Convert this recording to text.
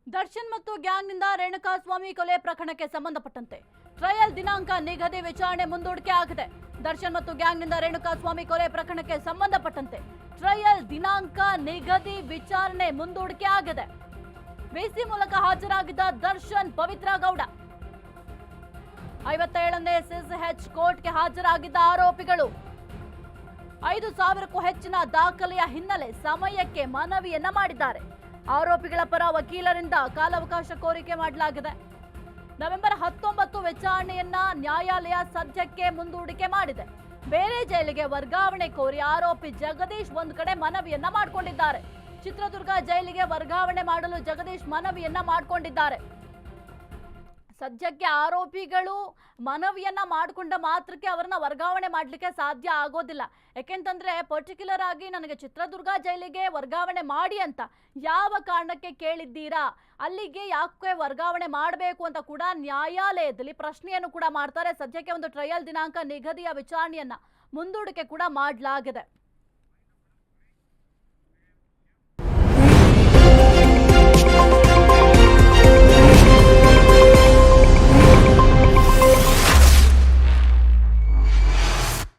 ದರ್ಶನ್ ಮತ್ತು ಗ್ಯಾಂಗ್ನಿಂದ ರೇಣುಕಾಸ್ವಾಮಿ ಕೊಲೆ ಪ್ರಕರಣಕ್ಕೆ ಸಂಬಂಧಪಟ್ಟಂತೆ ಟ್ರಯಲ್ ದಿನಾಂಕ ನಿಗದಿ ವಿಚಾರಣೆ ಮುಂದೂಡಿಕೆ ಆಗಿದೆ. ದರ್ಶನ್ ಮತ್ತು ಗ್ಯಾಂಗ್ನಿಂದ ರೇಣುಕಾಸ್ವಾಮಿ ಕೊಲೆ ಪ್ರಕರಣಕ್ಕೆ ಸಂಬಂಧಪಟ್ಟಂತೆ ಟ್ರಯಲ್ ದಿನಾಂಕ ನಿಗದಿ ವಿಚಾರಣೆ ಮುಂದೂಡಿಕೆ ಆಗಿದೆ. ವಿಸಿ ಮೂಲಕ ಹಾಜರಾಗಿದ್ದ ದರ್ಶನ್ ಪವಿತ್ರ ಗೌಡ 57ನೇ ಸಿಸಿಎಚ್ ಕೋರ್ಟ್ಗೆ ಹಾಜರಾಗಿದ್ದ ಆರೋಪಿಗಳು 5,000ಕ್ಕೂ ಹೆಚ್ಚಿನ ದಾಖಲೆಯ ಹಿನ್ನೆಲೆ ಸಮಯಕ್ಕೆ ಮನವಿಯನ್ನ ಮಾಡಿದ್ದಾರೆ. ಆರೋಪಿಗಳ ಪರ ವಕೀಲರಿಂದ ಕಾಲಾವಕಾಶ ಕೋರಿಕೆ ಮಾಡಲಾಗಿದೆ. ನವೆಂಬರ್ 19 ವಿಚಾರಣೆಯನ್ನ ನ್ಯಾಯಾಲಯ ಸದ್ಯಕ್ಕೆ ಮುಂದೂಡಿಕೆ ಮಾಡಿದೆ. ಬೇರೆ ಜೈಲಿಗೆ ವರ್ಗಾವಣೆ ಕೋರಿ ಆರೋಪಿ ಜಗದೀಶ್ ಒಂದು ಕಡೆ ಮನವಿಯನ್ನ ಮಾಡಿಕೊಂಡಿದ್ದಾರೆ. ಚಿತ್ರದುರ್ಗ ಜೈಲಿಗೆ ವರ್ಗಾವಣೆ ಮಾಡಲು ಜಗದೀಶ್ ಮನವಿಯನ್ನ ಮಾಡಿಕೊಂಡಿದ್ದಾರೆ. ಸದ್ಯಕ್ಕೆ ಆರೋಪಿಗಳು ಮನವಿಯನ್ನ ಮಾಡಿಕೊಂಡ ಮಾತ್ರಕ್ಕೆ ಅವರನ್ನ ವರ್ಗಾವಣೆ ಮಾಡಲಿಕ್ಕೆ ಸಾಧ್ಯ ಆಗೋದಿಲ್ಲ. ಯಾಕೆಂತಂದ್ರೆ ಪರ್ಟಿಕ್ಯುಲರ್ ಆಗಿ ನನಗೆ ಚಿತ್ರದುರ್ಗ ಜೈಲಿಗೆ ವರ್ಗಾವಣೆ ಮಾಡಿ ಅಂತ ಯಾವ ಕಾರಣಕ್ಕೆ ಕೇಳಿದ್ದೀರಾ, ಅಲ್ಲಿಗೆ ಯಾಕೆ ವರ್ಗಾವಣೆ ಮಾಡಬೇಕು ಅಂತ ಕೂಡ ನ್ಯಾಯಾಲಯದಲ್ಲಿ ಪ್ರಶ್ನೆಯನ್ನು ಕೂಡ ಮಾಡ್ತಾರೆ. ಸದ್ಯಕ್ಕೆ ಒಂದು ಟ್ರಯಲ್ ದಿನಾಂಕ ನಿಗದಿಯ ವಿಚಾರಣೆಯನ್ನ ಮುಂದೂಡಿಕೆ ಕೂಡ ಮಾಡಲಾಗಿದೆ.